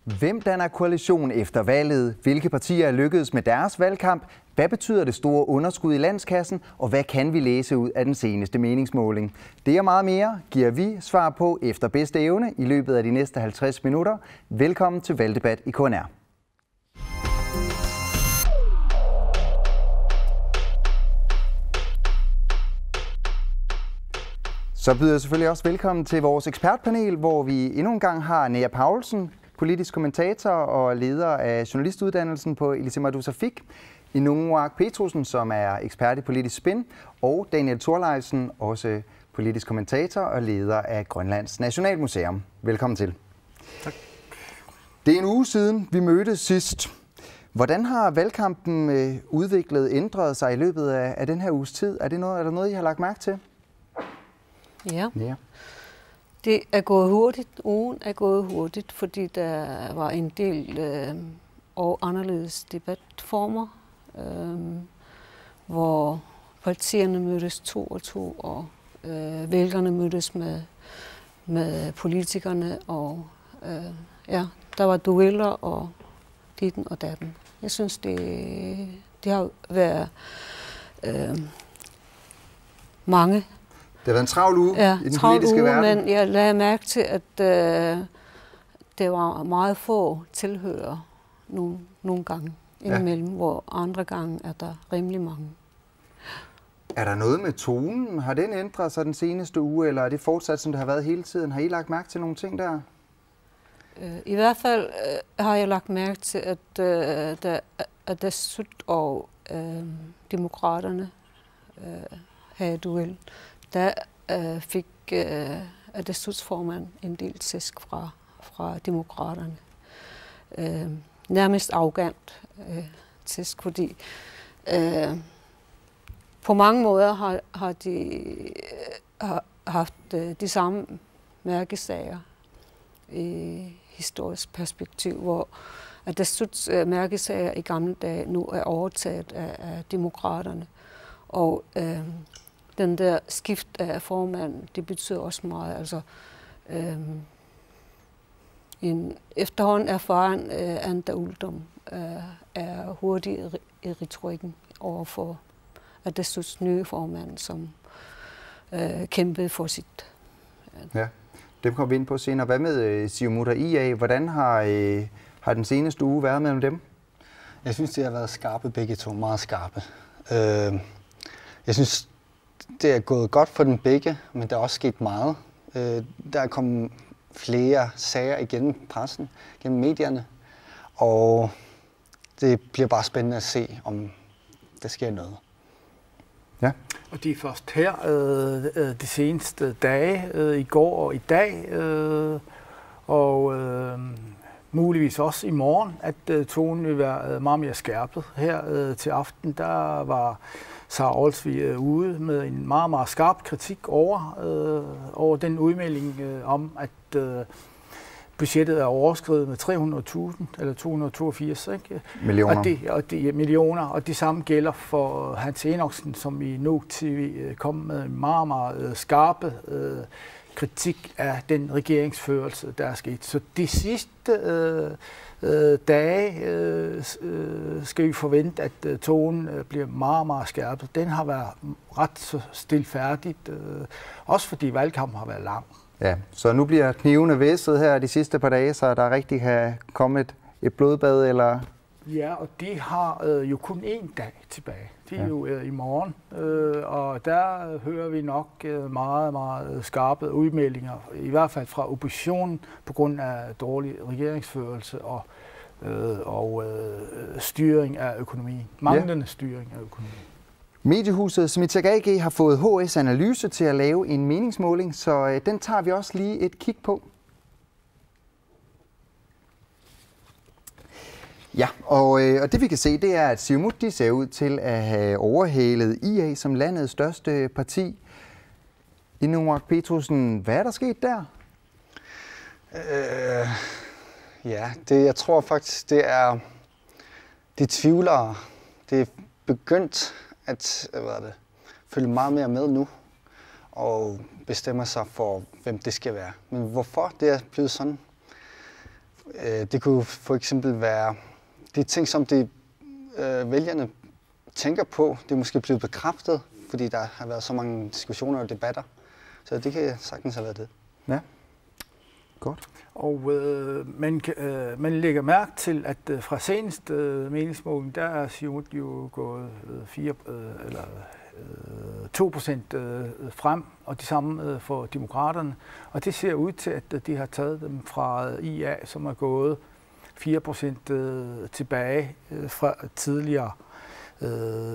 Hvem danner koalition efter valget? Hvilke partier er lykkedes med deres valgkamp? Hvad betyder det store underskud i landskassen? Og hvad kan vi læse ud af den seneste meningsmåling? Det og meget mere giver vi svar på efter bedste evne i løbet af de næste 50 minutter. Velkommen til Valgdebat i KNR. Så byder jeg selvfølgelig også velkommen til vores ekspertpanel, hvor vi endnu en gang har Nea Paulsen, politisk kommentator og leder af journalistuddannelsen på Elise Mardouza-Fick, Inuuaq Petrusen, som er ekspert i politisk spin, og Daniel Thorleifsen, også politisk kommentator og leder af Grønlands Nationalmuseum. Velkommen til. Tak. Det er en uge siden, vi mødtes sidst. Hvordan har valgkampen ændret sig i løbet af den her uges tid? Er der noget, I har lagt mærke til? Ja. Det er gået hurtigt. Ugen er gået hurtigt, fordi der var en del og anderledes debatformer, hvor partierne mødtes to og to, og vælgerne mødtes med politikerne, og der var dueller og ditten og datten. Jeg synes, det har været mange. Det har været en travl uge i den politiske verden. Men jeg lagde mærke til, at det var meget få tilhørere nogle gange indimellem, hvor andre gange er der rimelig mange. Er der noget med tonen? Har den ændret sig den seneste uge, eller er det fortsat, som det har været hele tiden? Har I lagt mærke til nogle ting der? I hvert fald har jeg lagt mærke til, at Desut og demokraterne havde duel. Der fik Desuts formand en del tæsk fra demokraterne. Nærmest arrogant tæsk, fordi på mange måder har de haft de samme mærkesager i historisk perspektiv, hvor Desuts mærkesager i gamle dage nu er overtaget af demokraterne. Og den der skift af formand, det betyder også meget. Altså, en efterhånden erfaren Anda Uldum er hurtig i retorikken overfor Desuts nye formand, som kæmpede for sit. Ja, dem kommer vi ind på senere. Hvad med Siumut og IA? Hvordan har den seneste uge været mellem dem? Jeg synes, de har været skarpe begge to, meget skarpe. Jeg synes, det er gået godt for den begge, men der er også sket meget. Der er kommet flere sager igennem pressen, gennem medierne, og det bliver bare spændende at se, om der sker noget. Ja. Og det er først her, de seneste dage, i går og i dag, og muligvis også i morgen, at tonen vil være meget mere skærpet. Her til aften, der var Sara Olsvig ude med en meget, meget skarp kritik over den udmelding om, at budgettet er overskredet med 300.000 eller 282 millioner. Og det samme gælder for Hans Enoksen, som i Nuuk TV kom med en meget, meget skarpe kritik af den regeringsførelse, der er sket. Så de sidste dage skal vi forvente, at tonen bliver meget, meget skærpet. Den har været ret så stilfærdigt, også fordi valgkampen har været lang. Ja, så nu bliver knivene væsset her de sidste par dage, så der rigtig kan komme et blodbad, eller? Ja, og de har jo kun én dag tilbage. Det er jo i morgen, og der hører vi nok meget, meget skarpe udmeldinger, i hvert fald fra oppositionen, på grund af dårlig regeringsførelse og styring af økonomien. Manglende styring af økonomien. Mediehuset Smitag AG har fået HS Analyse til at lave en meningsmåling, så den tager vi også lige et kig på. Ja, og det vi kan se, det er, at Siumut de ser ud til at have overhalet IA som landets største parti. Inuuaq Petrusen, hvad er der sket der? Jeg tror faktisk, det er de tvivlere. Det er begyndt at følge meget mere med nu, og bestemmer sig for, hvem det skal være. Men hvorfor det er blevet sådan, Det kunne for eksempel være de ting, som vælgerne tænker på. Det er måske blevet bekræftet, fordi der har været så mange diskussioner og debatter. Så det kan sagtens have været det. Ja, godt. Og man lægger mærke til, at fra seneste meningsmåling, der er Siumut jo gået 2% frem, og de samme for demokraterne. Og det ser ud til, at de har taget dem fra IA, som er gået 4% tilbage fra tidligere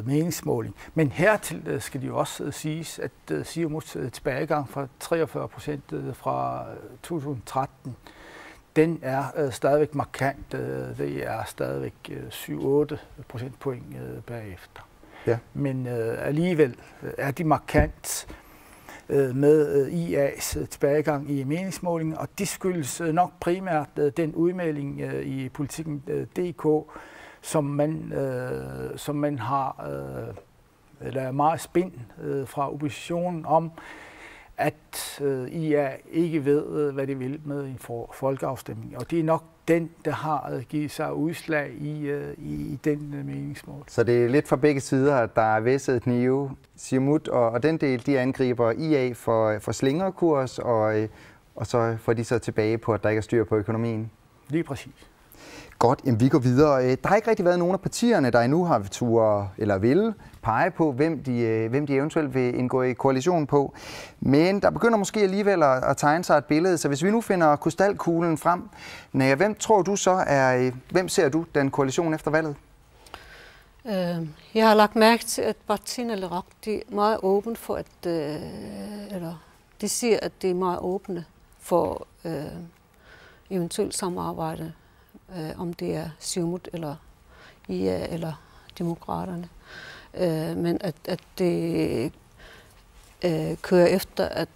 meningsmåling. Men hertil skal de jo også siges, at Siumuts tilbagegang fra 43% fra 2013, den er stadigvæk markant. Det er stadigvæk 7-8 procentpoint bagefter. Ja. Men alligevel er de markant med IA's tilbagegang i meningsmålingen, og det skyldes nok primært den udmelding i Politiken.dk, som man har eller meget spind fra oppositionen om, at IA ikke ved, hvad de vil med en folkeafstemning. Og det er nok den, der har givet sig udslag i den meningsmål. Så det er lidt fra begge sider, at der er væsset knive. Siumut og den del, de angriber IA for slingrekurs, og så får de så tilbage på, at der ikke er styr på økonomien. Lige præcis. Godt, jamen vi går videre. Der har ikke rigtig været nogen af partierne, der endnu har tur eller vil pege på, hvem de eventuelt vil indgå i koalition på. Men der begynder måske alligevel at tegne sig et billede, så hvis vi nu finder krystalkuglen frem, Naja, hvem tror du så hvem ser du den koalition efter valget? Jeg har lagt mærke til, at Parti Naleraq, de er meget åbne for de siger, at de er meget åbne for eventuelt samarbejde, om det er Siumut eller IA eller Demokraterne. Men at det kører efter, at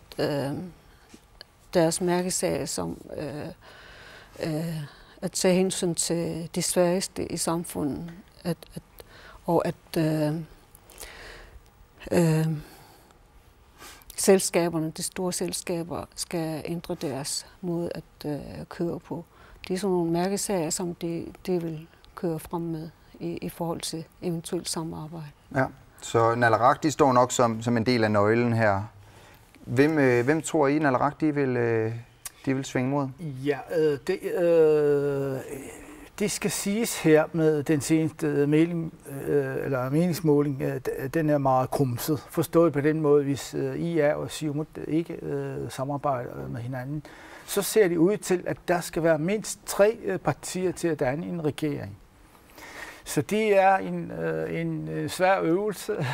deres mærkesag som at tage hensyn til de svageste i samfundet, selskaberne, de store selskaber, skal ændre deres måde at køre på. Det er sådan nogle mærkesager, som de vil køre frem med i forhold til eventuelt samarbejde. Ja, så Naleraq, de står nok som en del af nøglen her. Hvem tror I, Naleraq, de vil svinge mod? Ja, det skal siges her med den seneste meningsmåling, den er meget krumset. Forstået på den måde, hvis IA og Siumut ikke samarbejder med hinanden, så ser det ud til, at der skal være mindst 3 partier til at danne en regering. Så det er en svær øvelse,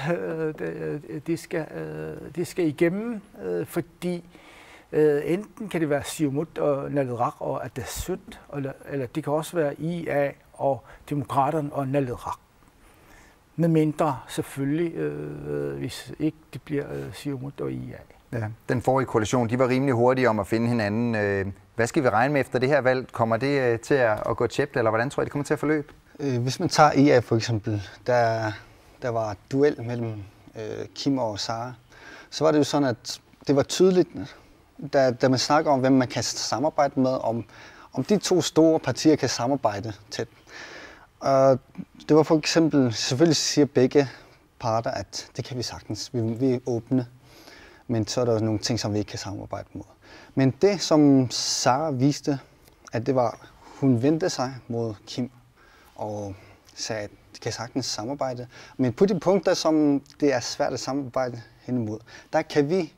det skal igennem, fordi enten kan det være Siumut og Naleraq og Atassut, eller det kan også være IA og Demokraterne og Naleraq. Med mindre selvfølgelig, hvis ikke det bliver Siumut og IA. Ja, den forrige koalition, de var rimelig hurtige om at finde hinanden. Hvad skal vi regne med efter det her valg? Kommer det til at gå tjept, eller hvordan tror I, det kommer til at forløbe? Hvis man tager IA for eksempel, der var duel mellem Kim og Sara, så var det jo sådan, at det var tydeligt, da man snakker om, hvem man kan samarbejde med, om de 2 store partier kan samarbejde tæt. Det var for eksempel, selvfølgelig siger begge parter, at det kan vi sagtens, vi er åbne, men så er der nogle ting, som vi ikke kan samarbejde mod. Men det, som Sara viste, at det var, hun vendte sig mod Kim og sagde, at de kan sagtens samarbejde. Men på de punkter, som det er svært at samarbejde hen imod, der kan vi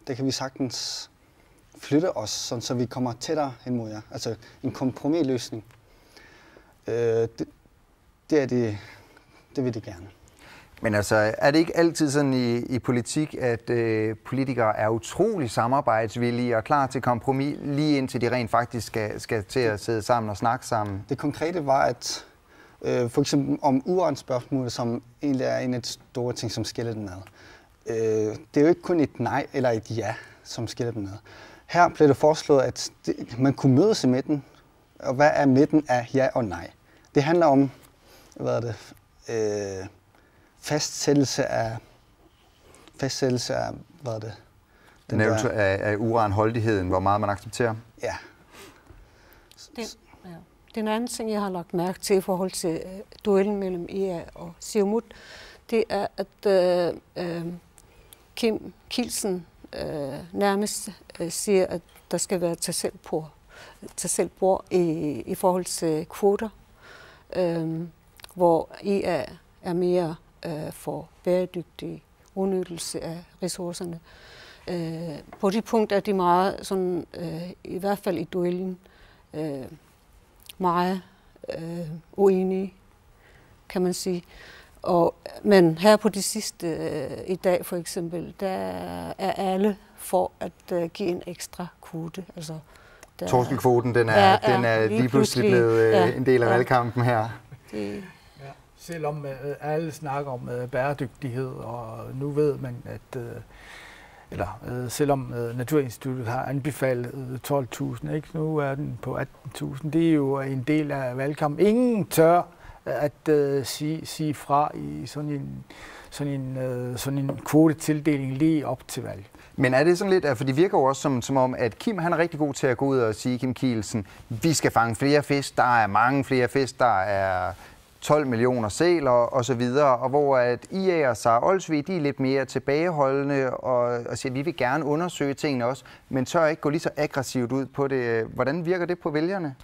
der kan vi sagtens flytte os, sådan, så vi kommer tættere hen mod jer. Altså en kompromisløsning. Det vil de gerne. Men altså, er det ikke altid sådan i politik, at politikere er utrolig samarbejdsvillige og klar til kompromis, lige indtil de rent faktisk skal til at sidde sammen og snakke sammen? Det konkrete var, at for eksempel om uranspørgsmålet, som egentlig er en af de store ting, som skiller den ad. Det er jo ikke kun et nej eller et ja, som skiller den ad. Her blev det foreslået, at man kunne mødes i midten. Og hvad er midten af ja og nej? Det handler om, fastsættelse af nævnelse af uranholdigheden, hvor meget man accepterer? Ja. Den anden ting, jeg har lagt mærke til i forhold til duellen mellem IA og Siumut, det er, at Kim Kielsen nærmest siger, at der skal være tag selv bord i forhold til kvoter, hvor IA er mere for bæredygtig udnyttelse af ressourcerne. På de punkter er de meget, sådan, i hvert fald i duellen, meget uenige, kan man sige. Men her på de sidste i dag for eksempel, der er alle for at give en ekstra kvote. Altså, Torskekvoten, den er lige pludselig blevet en del af valgkampen her. Selvom alle snakker om bæredygtighed, og nu ved man, at selvom Naturinstituttet har anbefalet 12.000, ikke? Nu er den på 18.000. Det er jo en del af valgkampen. Ingen tør at sige fra i sådan en kvotetildeling lige op til valg. Men er det sådan lidt, for det virker jo også som om, at Kim han er rigtig god til at gå ud og sige, Kim Kielsen, vi skal fange flere fisk, der er mange flere fisk, der er 12 millioner sæler og så videre, og hvor at IA og Sara Olsvig, de er lidt mere tilbageholdende og siger, at vi vil gerne undersøge tingene også, men tør ikke gå lige så aggressivt ud på det. Hvordan virker det på vælgerne?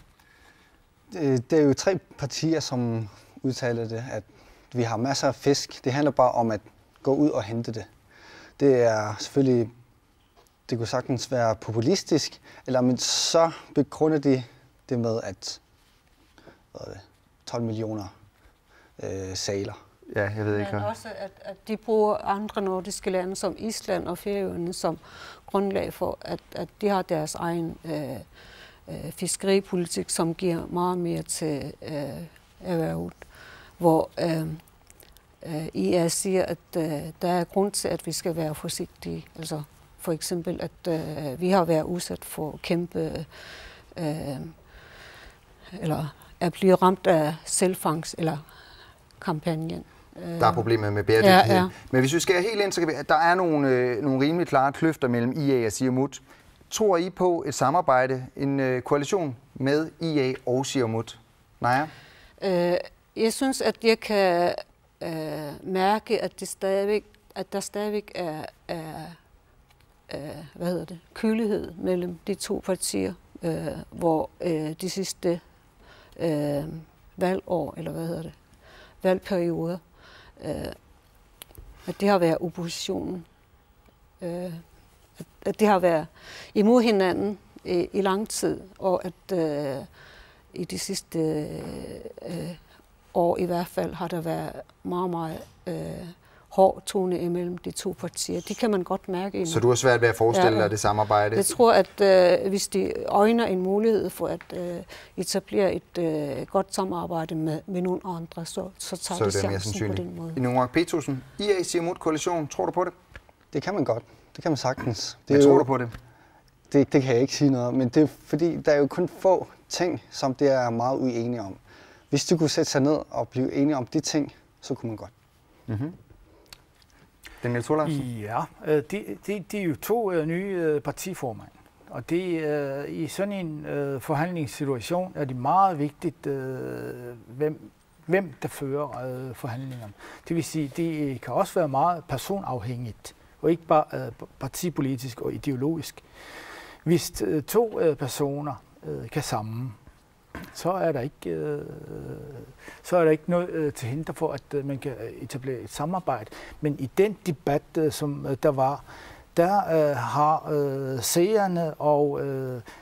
Det er jo 3 partier, som udtaler det, at vi har masser af fisk. Det handler bare om at gå ud og hente det. Det er selvfølgelig, det kunne sagtens være populistisk, men så begrunder de det med, at 12 millioner sæler. Ja, jeg ved ikke. Men også, at de bruger andre nordiske lande som Island og Færøerne som grundlag for, at de har deres egen fiskeripolitik, som giver meget mere til erhvervet, hvor IA siger, at der er grund til, at vi skal være forsigtige. Altså for eksempel, at vi har været udsat for kæmpe eller at blive ramt af selvfangst eller kampagnen. Der er problemet med bæredygtighed. Ja. Men hvis vi skal helt ind, så kan der er nogle rimelig klare kløfter mellem IA og Siumut. Tror I på et samarbejde, en koalition med IA og Siumut? Naja? Jeg synes, at jeg kan mærke, at der stadigvæk er kølighed mellem de 2 partier, hvor de sidste valgår, eller valgperioder, at det har været oppositionen. At det har været imod hinanden i lang tid, og at i de sidste år i hvert fald har der været meget, meget hård tone imellem de 2 partier. Det kan man godt mærke endnu. Så du har svært ved at forestille dig det samarbejde? Jeg tror, at hvis de øjner en mulighed for at etablere et godt samarbejde med nogle andre, så tager de chancen på den måde. Inuak Petersen, IA Siumut koalition, tror du på det? Det kan man godt. Det kan man sagtens. Hvad tror du på det? Det kan jeg ikke sige noget om, men det er fordi, der er jo kun få ting, som det er meget uenige om. Hvis du kunne sætte sig ned og blive enige om de ting, så kunne man godt. Mm-hmm. Daniel Thorlafsen? Ja, det er jo 2 nye partiformand. Og det, i sådan en forhandlingssituation er det meget vigtigt, hvem der fører forhandlingerne. Det vil sige, det kan også være meget personafhængigt, og ikke bare partipolitisk og ideologisk. Hvis 2 personer kan sammen, så er der ikke noget til hinder for, at man kan etablere et samarbejde. Men i den debat, som der var, der har seerne og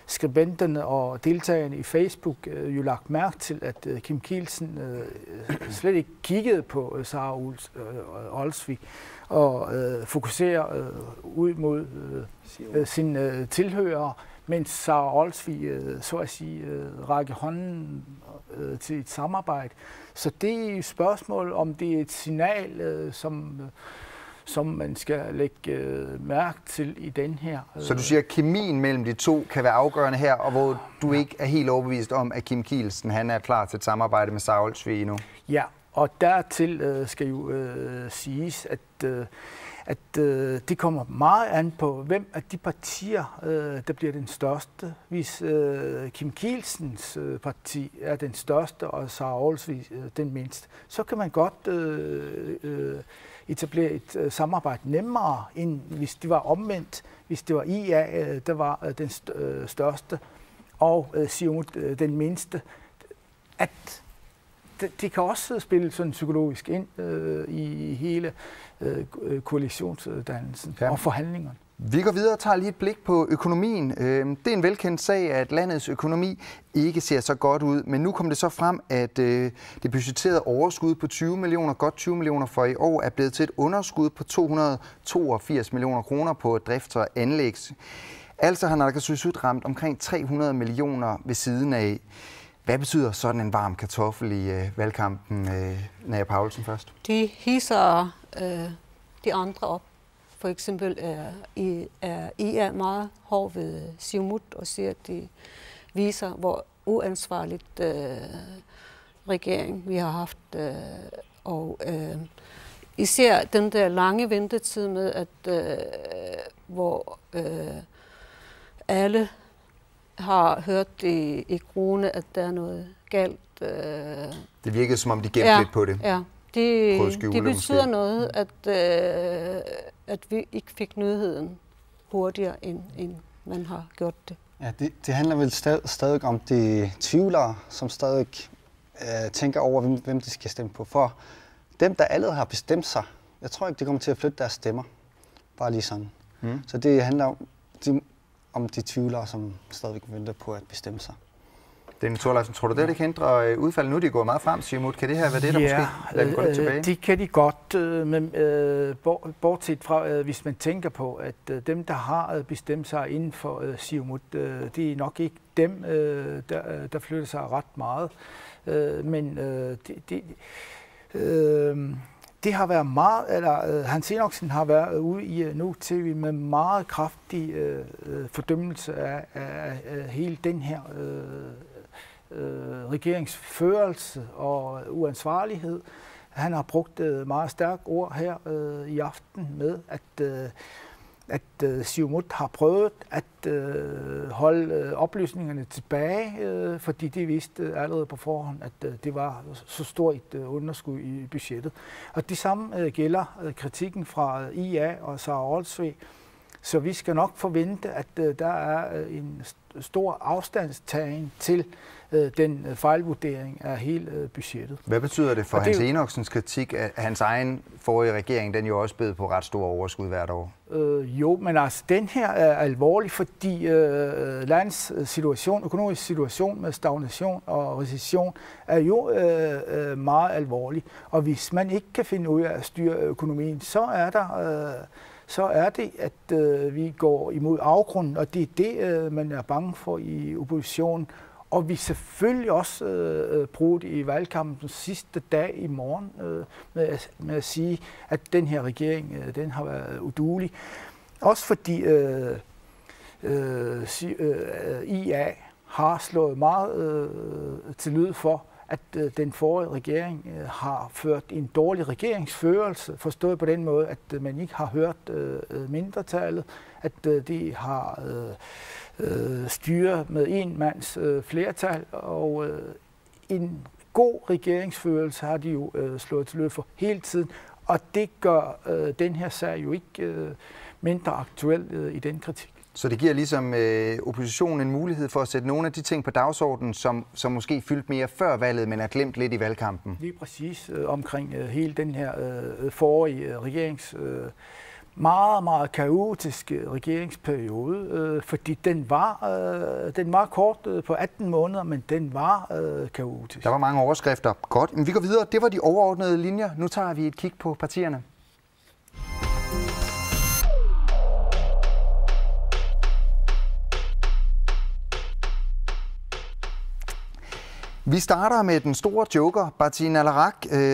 skribenterne og deltagerne i Facebook jo lagt mærke til, at Kim Kielsen slet ikke kiggede på Sara Olsvig og fokuserer ud mod sine tilhørere, mens Sara Olsvig så at sige rækker hånden til et samarbejde. Så det er et spørgsmål, om det er et signal, som man skal lægge mærke til i den her. Så du siger, at kemien mellem de 2 kan være afgørende her, og hvor du ikke er helt overbevist om, at Kim Kielsen han er klar til et samarbejde med Sara Olsvig nu? Ja, og dertil skal jo siges, at det kommer meget an på, hvem af de partier, der bliver den største. Hvis Kim Kielsens parti er den største, og Sara Olsvig den mindste, så kan man godt etablere et samarbejde nemmere, end hvis det var omvendt. Hvis det var IA, der var den største, og Siumut den mindste. At det kan også spille sådan psykologisk ind i hele koalitionsdannelsen og forhandlingerne. Vi går videre og tager lige et blik på økonomien. Det er en velkendt sag, at landets økonomi ikke ser så godt ud, men nu kom det så frem, at det budgetterede overskud på 20 millioner, godt 20 millioner for i år, er blevet til et underskud på 282 millioner kroner på drifts- og anlægs. Altså har naalakkersuisut ramt omkring 300 millioner ved siden af. Hvad betyder sådan en varm kartoffel i valgkampen, Naja Paulsen først? De hisser de andre op. For eksempel er IA meget hård ved Siumut og siger, at de viser, hvor uansvarligt regering vi har haft. Og især den der lange ventetid med, at hvor alle har hørt i krone, at der er noget galt. Det virkede, som om de gemte lidt på det. Ja, det betyder noget, at vi ikke fik nyheden hurtigere, end man har gjort det. Ja, det handler vel stadig om de tvivlere, som stadig tænker over, hvem de skal stemme på. For dem, der allerede har bestemt sig, jeg tror ikke, de kommer til at flytte deres stemmer. Bare lige sådan. Så det handler om de tvivlere, som stadig venter på at bestemme sig. Dennis Thorleifsen, tror du det kan ændre udfaldet? Nu er de gået meget frem, Siumut. Kan det her være det, der måske lader dem gå lidt tilbage? Det kan de godt, men bortset fra, hvis man tænker på, at dem, der har bestemt sig inden for Siumut, det er nok ikke dem, der flytter sig ret meget. Men det har været meget, eller Hans Enoksen har været ude i Nuuk TV med meget kraftig fordømmelse af hele den her regeringsførelse og uansvarlighed. Han har brugt meget stærkt ord her i aften med, at Siumut har prøvet at holde oplysningerne tilbage, fordi de vidste allerede på forhånd, at det var så stort et underskud i budgettet. Og det samme gælder kritikken fra IA og Sara Olsvig. Så vi skal nok forvente, at der er en stor afstandstagen til den fejlvurdering af hele budgettet. Hvad betyder det for Hans Enoksens kritik, at hans egen forrige regering, den jo også bed på ret store overskud hvert år? Jo, men altså den her er alvorlig, fordi landets situation, økonomisk situation med stagnation og recession er jo meget alvorlig. Og hvis man ikke kan finde ud af at styre økonomien, så er det, at vi går imod afgrunden, og det er det, man er bange for i oppositionen. Og vi selvfølgelig også bruger det i valgkampen sidste dag i morgen med at sige, at den her regering den har været uduelig. Også fordi IA har slået meget til lyd for, at den forrige regering har ført en dårlig regeringsførelse, forstået på den måde, at man ikke har hørt mindretallet, at de har styret med en mands flertal, og en god regeringsførelse har de jo slået til lyd for hele tiden, og det gør den her sag jo ikke mindre aktuel i den kritik. Så det giver ligesom oppositionen en mulighed for at sætte nogle af de ting på dagsordenen, som måske fyldte mere før valget, men er glemt lidt i valgkampen? Lige præcis omkring hele den her forrige regerings meget, meget kaotiske regeringsperiode, fordi den var kort på 18 måneder, men den var kaotisk. Der var mange overskrifter. Godt, men vi går videre. Det var de overordnede linjer. Nu tager vi et kig på partierne. Vi starter med den store joker, Parti Naleraq,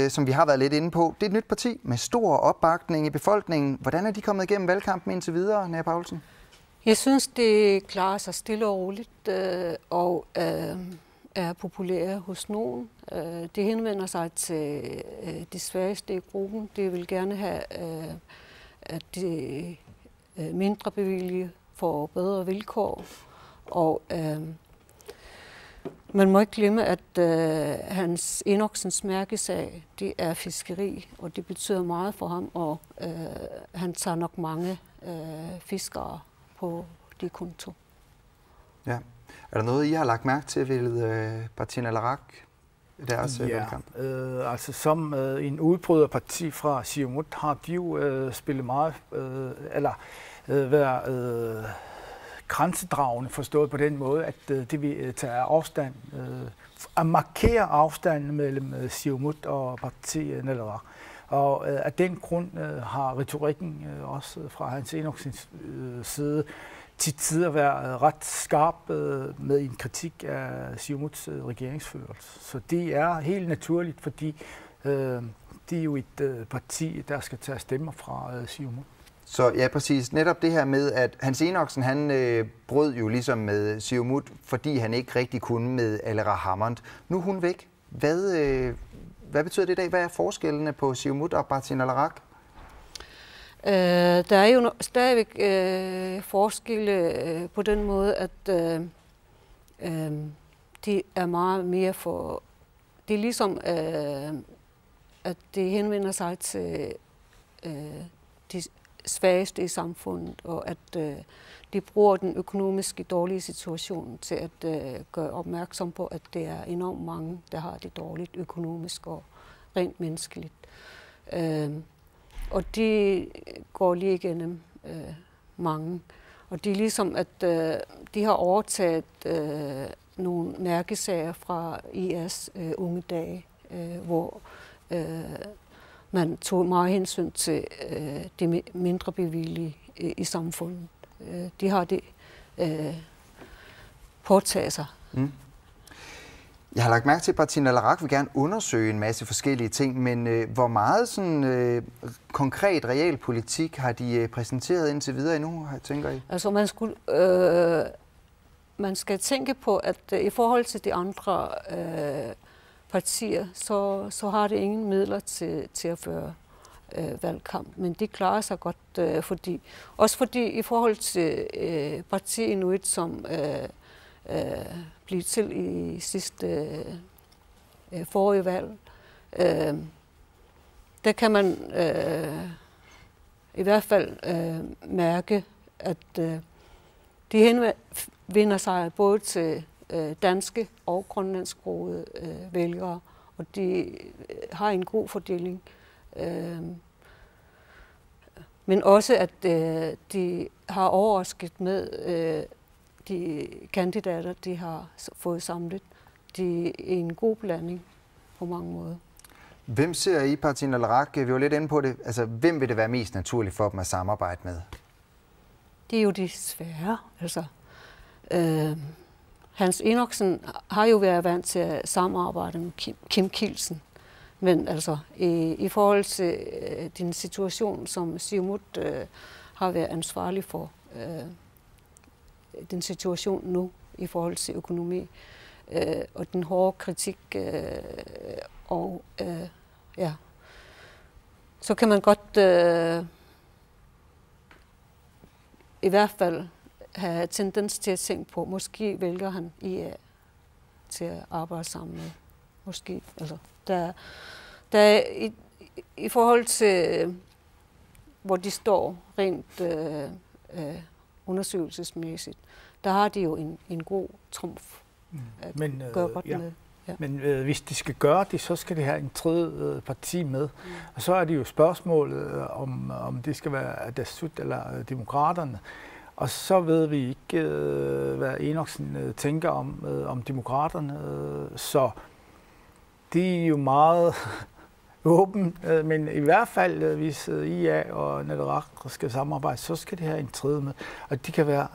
som vi har været lidt inde på. Det er et nyt parti med stor opbakning i befolkningen. Hvordan er de kommet igennem valgkampen indtil videre, Naja Paulsen? Jeg synes, det klarer sig stille og roligt og er populære hos nogen. Det henvender sig til de svageste i gruppen. De vil gerne have at de mindre bevillige får bedre vilkår. Og man må ikke glemme, at Hans Enoksens mærkesag, det er fiskeri, og det betyder meget for ham, og han tager nok mange fiskere på de konto. Ja. Er der noget, I har lagt mærke til ved Partii Naleraq i deres valgkamp? Altså som en udbryderparti fra Siumut har de jo spillet meget, været grænsedragende, forstået på den måde, at det vil tage afstand, at markere afstanden mellem Siumut og Partii Naleraq. Og af den grund har retorikken også fra Hans Enoksens side til tider været ret skarp med en kritik af Siumuts regeringsførelse. Så det er helt naturligt, fordi det er jo et parti, der skal tage stemmer fra Siumut. Så ja, præcis. Netop det her med, at Hans Enoksen, han brød jo ligesom med Siumut, fordi han ikke rigtig kunne med Aleqa Hammond. Nu er hun væk. Hvad betyder det i dag? Hvad er forskellene på Siumut og Partii Naleraq? Der er jo stadigvæk forskelle på den måde, at de er meget mere for... Det er ligesom, at det henvender sig til de svageste i samfundet, og at de bruger den økonomiske dårlige situation til at gøre opmærksom på, at det er enormt mange, der har det dårligt økonomisk og rent menneskeligt. Og de går lige igennem mange. Og det er ligesom, at de har overtaget nogle mærkesager fra IS unge dage, hvor man tog meget hensyn til de mindre bevillige i samfundet. De har det påtaget sig. Mm. Jeg har lagt mærke til, at Partii Naleraq vil gerne undersøge en masse forskellige ting, men hvor meget sådan, konkret realpolitik har de præsenteret indtil videre endnu, tænker I? Altså man skal tænke på, at i forhold til de andre partier, så har det ingen midler til at føre valgkamp. Men de klarer sig godt, fordi i forhold til Partii Inuit, som blev til i sidste forrige valg, der kan man i hvert fald mærke, at de henvender sig både til danske og grønlandsksprogede vælgere, og de har en god fordeling. Men også, at de har overrasket med de kandidater, de har fået samlet. De er en god blanding på mange måder. Hvem ser I Partii Naleraq? Vi var lidt inde på det. Altså, hvem vil det være mest naturligt for dem at samarbejde med? Det er jo de svære. Altså, Hans Enoksen har jo været vant til at samarbejde med Kim Kielsen. Men altså, i forhold til den situation, som Siumut har været ansvarlig for, den situation nu i forhold til økonomi, og den hårde kritik, så kan man godt i hvert fald have tendens til at tænke på, måske vælger han IA til at arbejde sammen med. Måske, altså, der i forhold til, hvor de står rent undersøgelsesmæssigt, der har de jo en god trumf at gøre godt med. Ja. Men hvis de skal gøre det, så skal de have en tredje parti med. Mm. Og så er det jo spørgsmålet, om det skal være Atassut eller demokraterne. Og så ved vi ikke, hvad Enoksen tænker om demokraterne. Så det er jo meget åben, men i hvert fald, hvis IA og Naleraq skal samarbejde, så skal de have en tredje med. Og de kan være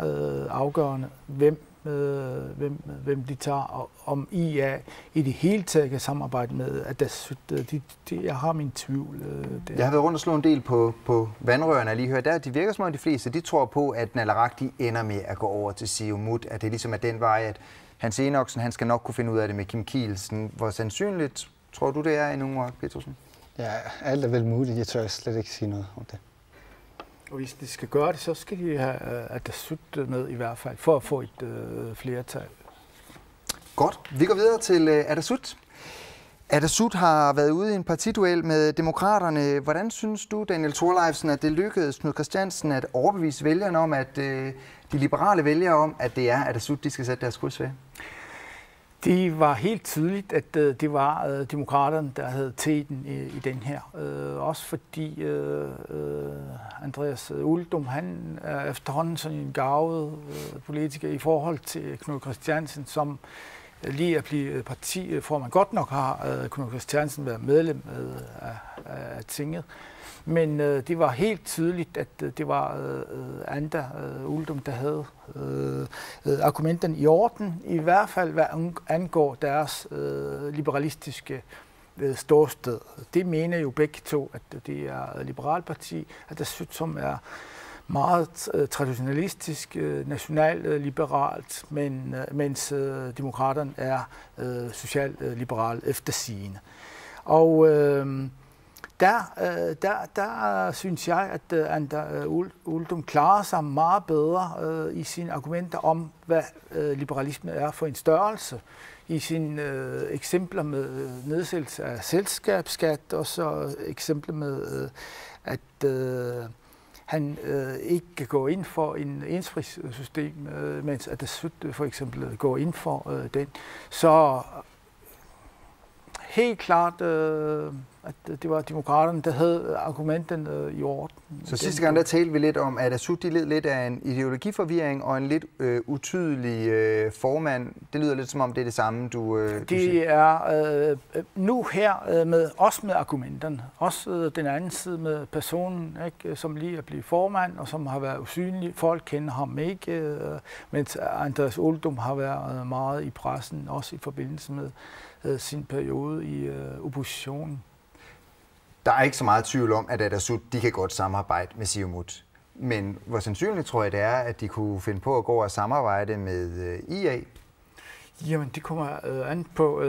afgørende, hvem de tager, og om IA i det hele taget kan samarbejde med. Jeg har min tvivl. Jeg har været rundt og slå en del på vandrørene, jeg lige hørt der. De virker som om de fleste, de tror på, at Naleraq de ender med at gå over til Siumut. At det ligesom er den vej, at Hans Enoksen, han skal nok kunne finde ud af det med Kim Kielsen. Hvor sandsynligt tror du, det er i Nuuk Petersen? Ja, alt er vel muligt. Jeg tør slet ikke sige noget om det. Og hvis de skal gøre det, så skal de have Atassut med i hvert fald, for at få et flertal. Godt. Vi går videre til Atassut. Atassut har været ude i en partiduel med demokraterne. Hvordan synes du, Daniel Thorleifsen, at det lykkedes Knud Kristiansen at overbevise vælgerne om, at de liberale vælgere om, at det er Atassut, de skal sætte deres kryds ved? Det var helt tydeligt, at det var demokraterne, der havde teten i den her. Også fordi Andreas Uldum, han er efterhånden sådan en garvet politiker i forhold til Knud Kristiansen, som lige at blive partiformand. Godt nok har Knud Kristiansen været medlem af tinget, men det var helt tydeligt, at det var Anda Uldum, der havde argumenterne i orden, i hvert fald hvad angår deres liberalistiske ståsted. Det mener jo begge to, at det er liberalparti, at det synes, som er meget traditionalistisk, nationalliberalt, mens demokraterne er socialliberale eftersigende. Og der synes jeg, at Anda Uldum klarer sig meget bedre i sine argumenter om, hvad liberalisme er for en størrelse. I sine eksempler med nedsættelse af selskabsskat, og så eksempler med, at han ikke kan gå ind for en ensprissystem, mens Atassut for eksempel går ind for den. Så helt klart, at det var demokraterne, der havde argumenterne i orden. Så sidste gang der talte vi lidt om, at Atassut de led lidt af en ideologiforvirring og en lidt utydelig formand. Det lyder lidt som om det er det samme, du det er nu her også med argumenterne. Også den anden side med personen, ikke, som lige er blevet formand og som har været usynlig. Folk kender ham ikke, mens Andreas Uldum har været meget i pressen, også i forbindelse med sin periode i oppositionen. Der er ikke så meget tvivl om, at Atassut de kan godt samarbejde med Siumut. Men hvor sandsynligt tror jeg det er, at de kunne finde på at gå og samarbejde med IA? Jamen, det kommer an på,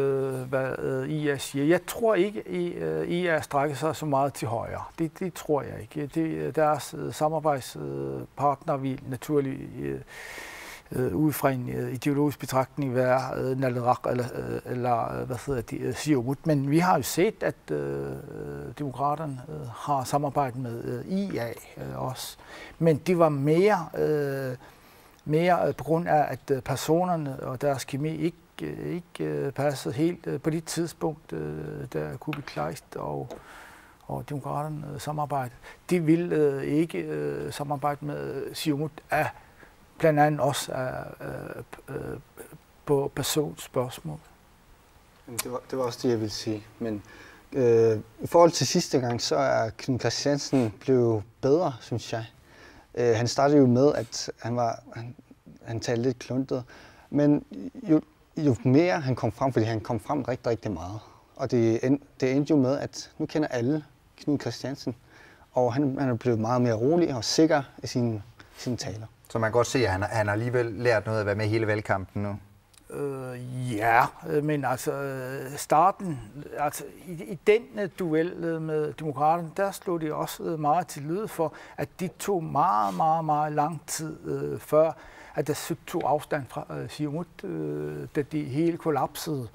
hvad IA siger. Jeg tror ikke, at IA strækker sig så meget til højre. Det tror jeg ikke. Deres samarbejdspartner vil naturligt ud fra en ideologisk betragtning være Naleraq eller hvad hedder det, Siumut. Men vi har jo set, at demokraterne har samarbejdet med IA også. Men det var mere på grund af, at personerne og deres kemi ikke passede helt på det tidspunkt, da Kubi Kleist og demokraterne samarbejdede. De ville ikke samarbejde med Siumut af blandt andet også på personspørgsmål. Det var også det, jeg ville sige. Men i forhold til sidste gang, så er Knud Kristiansen blevet bedre, synes jeg. Han startede jo med, at han talte lidt kluntet. Men jo mere han kom frem, fordi han kom frem rigtig, rigtig meget. Og det endte jo med, at nu kender alle Knud Kristiansen. Og han er blevet meget mere rolig og sikker i sine taler. Så man kan godt se, at han har alligevel lært noget at være med i hele valgkampen nu? Ja, men altså starten, altså i den duel med demokraterne, der slog de også meget til lyd for, at de tog meget lang tid før, at der tog afstand fra Siumut, da de hele kollapsede.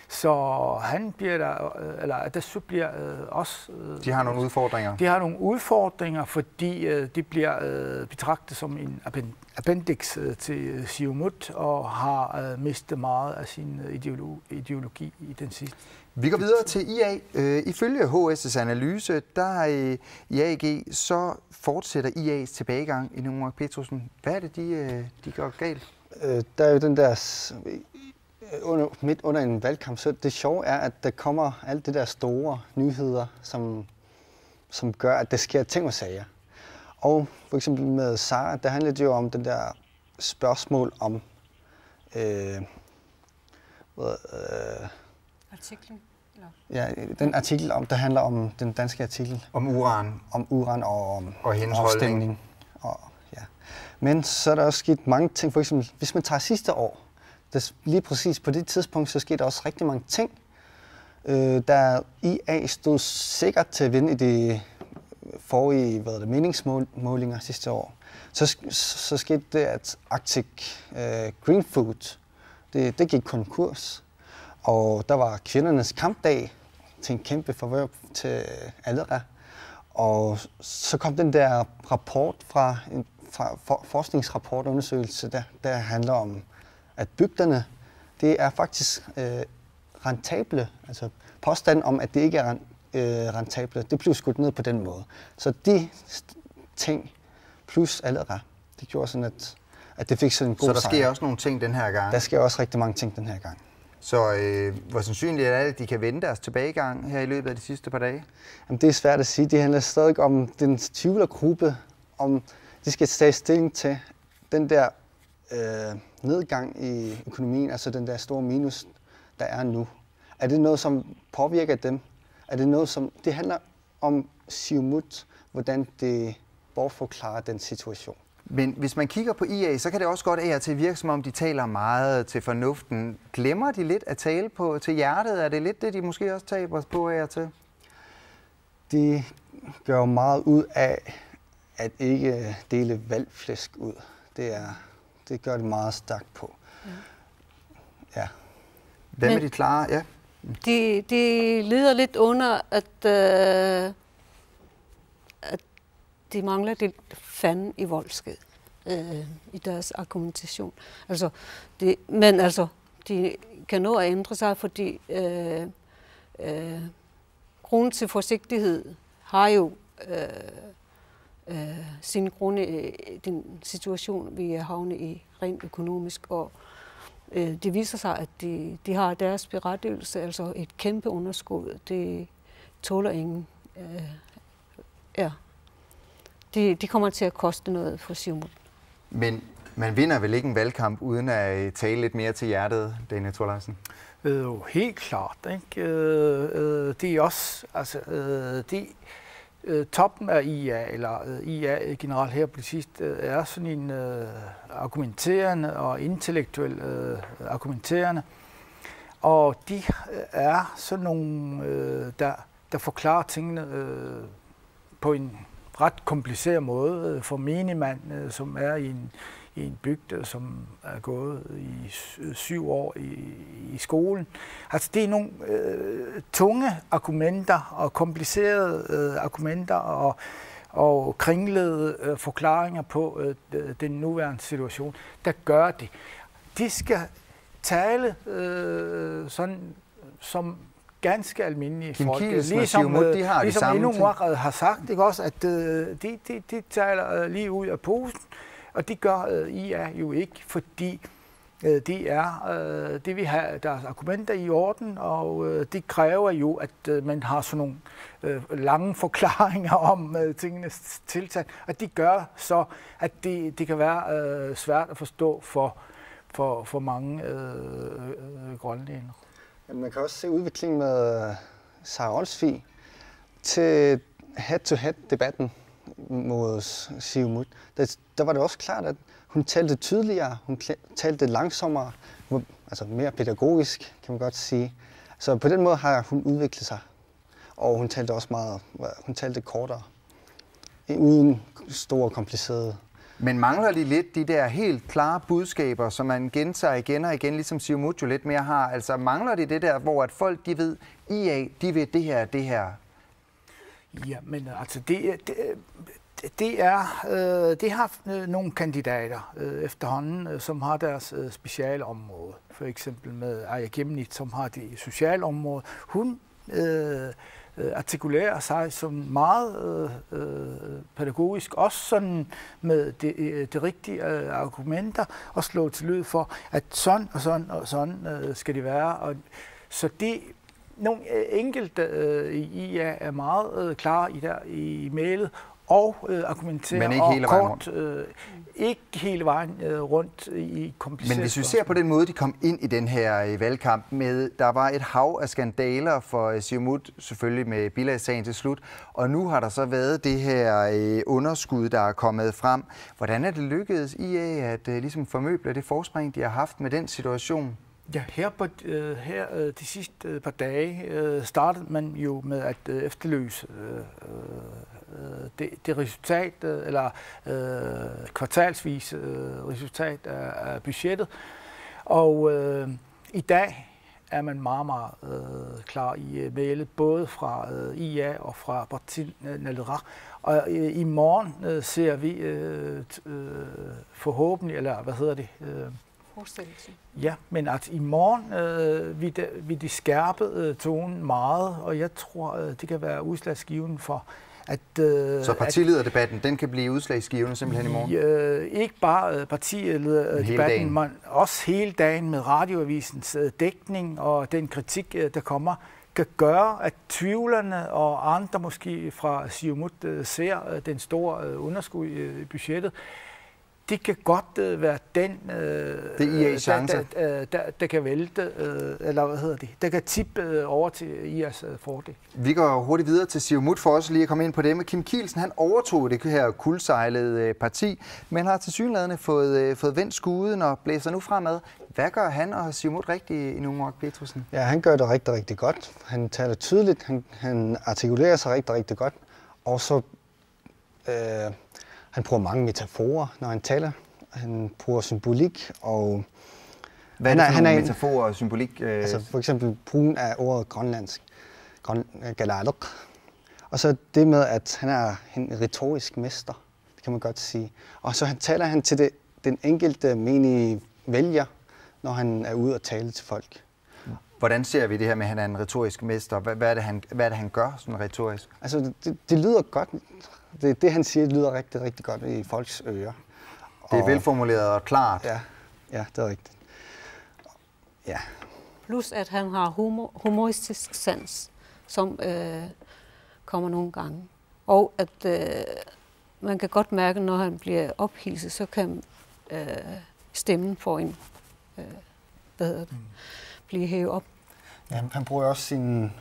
Så han bliver der, eller Atassut bliver også... De har nogle udfordringer? De har nogle udfordringer, fordi de bliver betragtet som en appendix til Siumut og har mistet meget af sin ideologi i den sidste. Vi går videre til IA. Ifølge HS' analyse, der i AG, så fortsætter IA's tilbagegang i Nungark Petersen. Hvad er det, de gør galt? Der er jo den der... midt under en valgkamp, så det sjove er, at der kommer alt det der store nyheder, som gør, at der sker ting og sager. Og for eksempel med Sara, der handler det jo om den der spørgsmål om artiklen? Ja, den artikel, der handler om den danske artikel. Om uran. Om uran og om hendes afstemning. Og, ja. Men så er der også sket mange ting. For eksempel, hvis man tager sidste år, lige præcis på det tidspunkt, så skete der også rigtig mange ting. Da IA stod sikkert til at vinde i det forrige meningsmålinger sidste år, så skete det, at Arctic Green Food, det gik konkurs. Og der var kvindernes kampdag til en kæmpe forværv til Alera. Og så kom den der rapport fra forskningsrapport og undersøgelse, der handler om, at bygderne, det er faktisk rentable. Altså påstanden om, at det ikke er rentable, det blev skudt ned på den måde. Så de ting plus Alera, det gjorde sådan, at det fik sådan en god sejr. Så der sker også nogle ting den her gang? Der sker også rigtig mange ting den her gang. Så hvor sandsynligt er det, at de kan vende deres tilbagegang her i løbet af de sidste par dage? Jamen, det er svært at sige. Det handler stadig om den tvivlergruppe, om de skal tage stilling til den der nedgang i økonomien, altså den der store minus, der er nu. Er det noget, som påvirker dem? Er det noget, som... Det handler om Siumut, hvordan det bortforklarer den situation. Men hvis man kigger på IA, så kan det også godt af og til virke, som om de taler meget til fornuften. Glemmer de lidt at tale til hjertet? Er det lidt det, de måske også taber på af og til? De gør jo meget ud af at ikke dele valgflæsk ud. Det gør det meget stærkt på. Ja. Hvad med de klare? Ja. De lider lidt under, at de mangler det fanden i voldsked i deres argumentation. Men de kan nå at ændre sig, fordi grunden til forsigtighed har jo sin grund i den situation, vi er havnet i rent økonomisk, og det viser sig, at de har deres berettigelse, altså et kæmpe underskud. Det tåler ingen. De kommer til at koste noget for Siumut. Men man vinder vel ikke en valgkamp uden at tale lidt mere til hjertet, Daniel Thorleifsen? Helt klart, ikke? Det er også, toppen af IA, eller IA generelt her på sidst, er sådan en argumenterende og intellektuel argumenterende. Og de er sådan nogle, der forklarer tingene på en ret kompliceret måde for menigmand, som er i en bygd, som er gået i 7 år i skolen. Altså det er nogle tunge argumenter og komplicerede argumenter og kringlede forklaringer på den nuværende situation, der gør det. De skal tale sådan som ganske almindelige folk. Ligesom Inuit har sagt, ikke også, at de taler lige ud af posen, og det gør IA jo ikke, fordi det vil have deres argumenter i orden, og det kræver jo, at man har sådan nogle lange forklaringer om tingenes tilstand, og det gør så, at det kan være svært at forstå for mange grønlændere. Man kan også se udviklingen med Sara Olsvig til head-to-head-debatten mod Siumut. Der var det også klart, at hun talte tydeligere, hun talte langsommere, altså mere pædagogisk, kan man godt sige. Så på den måde har hun udviklet sig, og hun talte også hun talte kortere, uden store komplicerede. Men mangler de lidt de der helt klare budskaber, som man gentager igen og igen, ligesom Siumut jo lidt mere har? Altså mangler de det der, hvor at folk de ved, IA, de ved det her? Ja, men altså det har nogle kandidater efterhånden, som har deres speciale område. For eksempel med Aya Gemnit, som har det sociale område. Hun artikulerer sig som meget pædagogisk, også sådan med de rigtige argumenter, og slår til lyd for, at sådan og sådan og sådan skal det være. Og så det nogle enkelte i IA er meget klare i mailet og argumenterer og kort, ikke hele vejen rundt i komplicerede. Men hvis vi ser på den måde, de kom ind i den her valgkamp med, der var et hav af skandaler for Siumut, selvfølgelig med bilagssagen til slut, og nu har der så været det her underskud, der er kommet frem. Hvordan er det lykkedes IA at ligesom formøble det forspring, de har haft med den situation? Ja, her de sidste par dage startede man jo med at efterløse det resultat, eller kvartalsvis resultat af budgettet. Og i dag er man meget, meget klar i mailet, både fra IA og fra Parti Nalera. Og i morgen ser vi forhåbentlig, eller hvad hedder det? Forestillelse. Ja, men altså i morgen vil de skærpe tonen meget, og jeg tror, det kan være udslagsgivende for, at... Så partilederdebatten, den kan blive udslagsgivende simpelthen i morgen? Ikke bare partilederdebatten, men også hele dagen med radioavisens dækning og den kritik, der kommer, kan gøre, at tvivlerne og andre måske fra Siumut ser den store underskud i budgettet. Det kan godt være den, der kan vælte, eller hvad hedder det, der kan tippe over til IA's fordel. Vi går hurtigt videre til Siumut for også lige at komme ind på det. Men Kim Kielsen, han overtog det her kuldsejlede parti, men har tilsyneladende fået vendt skuden og blæser nu fremad. Hvad gør han og Siumut rigtigt i Nuuk Petersen? Ja, han gør det rigtig, rigtig godt. Han taler tydeligt, han artikulerer sig rigtig, rigtig godt, og så... Han bruger mange metaforer, når han taler. Han bruger symbolik og... Hvad er det for nogle metaforer og symbolik? Altså for eksempel brugen af ordet grønlandsk. Galaluk. Og så det med, at han er en retorisk mester, det kan man godt sige. Og så taler han til den enkelte menige vælger, når han er ude og tale til folk. Hvordan ser vi det her med, at han er en retorisk mester? Hvad er det, han gør sådan retorisk? Altså det lyder godt. Det han siger, lyder rigtig, rigtig godt i folks ører. Det er velformuleret og klart. Ja, det er rigtigt. Ja. Plus at han har humoristisk sans, som kommer nogle gange. Og at man kan godt mærke, når han bliver ophidset, så kan stemmen få en blive hævet op. Ja, han bruger også sin,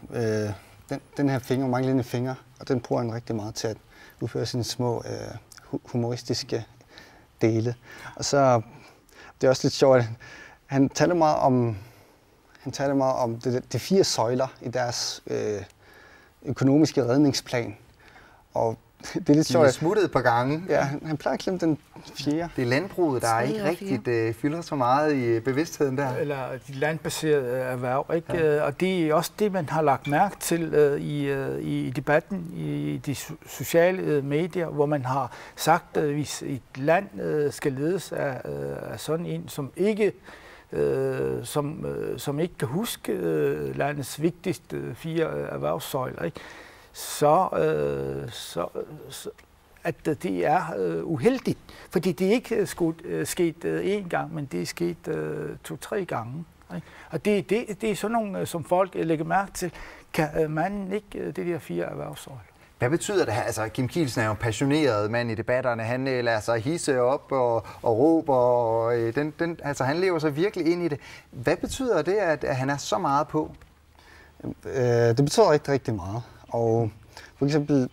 den her finger, manglende finger, og den bruger han rigtig meget til at udføre sine små humoristiske dele. Og så det er også lidt sjovt, at han taler meget om de 4 søjler i deres økonomiske redningsplan. Og det er lidt sjovt. De er smuttet et par gange. Ja, han plejer at glemme den 4. Det er landbruget, der ikke rigtigt fylder så meget i bevidstheden der. Eller de landbaserede erhverv, ikke? Ja. Og det er også det, man har lagt mærke til i debatten i de sociale medier, hvor man har sagt, at hvis et land skal ledes af sådan en, som ikke som ikke kan huske landets vigtigste 4 erhvervssøjler, ikke? Så at det er uheldigt, fordi det ikke er sket 1 gang, men det er sket 2-3 gange. Ikke? Og det er sådan nogle, som folk lægger mærke til, kan man ikke det der 4 erhvervssøjler. Hvad betyder det her? Altså, Kim Kielsen er jo en passioneret mand i debatterne. Han lader sig hisse op og råbe, og altså, han lever sig virkelig ind i det. Hvad betyder det, at han er så meget på? Det betyder rigtig, rigtig meget. Og for eksempel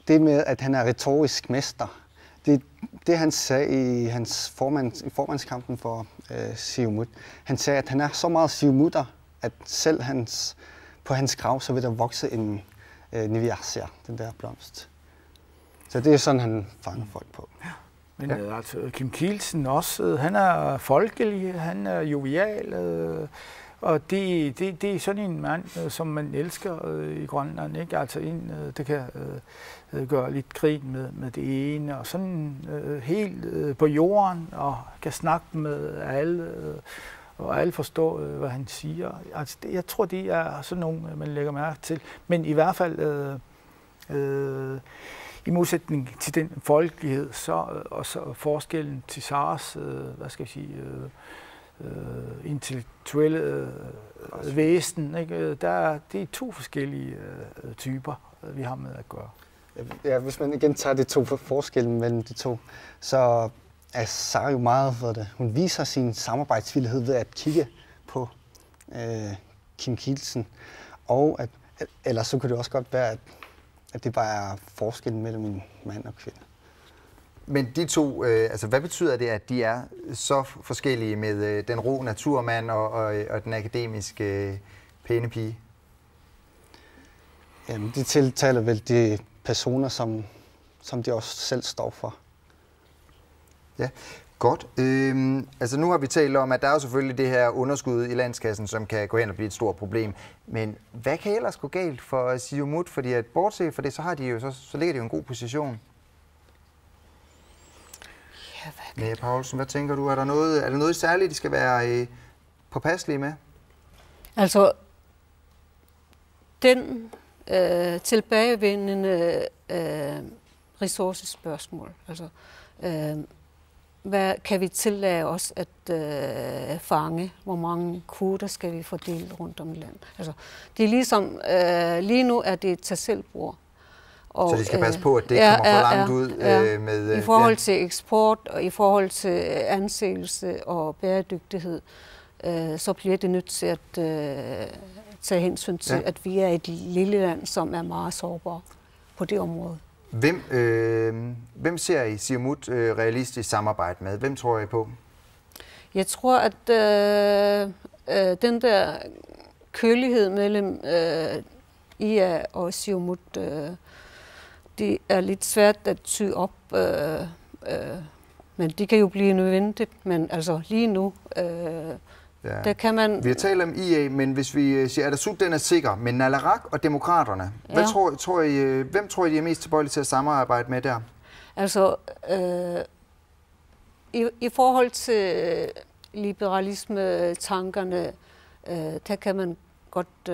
det med, at han er retorisk mester, det han sagde i hans formandskampen for Siumut. Han sagde, at han er så meget siumutter, at selv på hans grav, så vil der vokse en niviasia, den der blomst. Så det er sådan, han fanger folk på. Ja. Men altså, Kim Kielsen også, han er folkelig, han er jovial, og det er sådan en mand, som man elsker i Grønland, ikke? Altså en, der kan gøre lidt krig med det ene, og sådan helt på jorden, og kan snakke med alle, og alle forstår, hvad han siger. Altså, jeg tror, det er sådan nogle, man lægger mærke til. Men i hvert fald, i modsætning til den folkelighed, og så forskellen til SARS, hvad skal jeg sige, intellektuelle væsen, ikke? Det er 2 forskellige typer, vi har med at gøre. Ja, hvis man igen tager de 2 forskelle mellem de 2, så er Sara jo meget for det. Hun viser sin samarbejdsvillighed ved at kigge på Kim Kielsen, og eller så kunne det også godt være, at det bare er forskellen mellem en mand og kvinde. Men de 2, altså hvad betyder det, at de er så forskellige med den rå naturmand og den akademiske pæne pige? Jamen, de tiltaler vel personer, som de også selv står for. Ja, godt. Altså nu har vi talt om, at der er jo selvfølgelig det her underskud i landskassen, som kan gå hen og blive et stort problem. Men hvad kan ellers gå galt for Siumut? Fordi at bortset fra det, så har de jo så ligger de jo en god position. Ja, Nea Poulsen, hvad tænker du? Er der noget særligt, de skal være påpasselige med? Altså, den tilbagevendende ressourcespørgsmål, altså hvad kan vi tillade os at fange? Hvor mange kvoter skal vi fordele rundt om i landet? Altså, det er ligesom, lige nu er det et tag-selv-bord. Så de skal passe på, at det kommer for langt ud med... I forhold til eksport og i forhold til anseelse og bæredygtighed, så bliver det nødt til at tage hensyn til, at vi er et lille land, som er meget sårbart på det område. Hvem ser I Siumut realistisk samarbejde med? Hvem tror I på? Jeg tror, at den der kølighed mellem IA og Siumut, det er lidt svært at ty op, men det kan jo blive nødvendigt. Men altså lige nu, der kan man... Vi har talt om IA, men hvis vi siger, at Atassut den er sikker, men Naleraq og Demokraterne, hvem tror I er mest tilbøjelige til at samarbejde med der? Altså, i forhold til liberalisme-tankerne, der kan man godt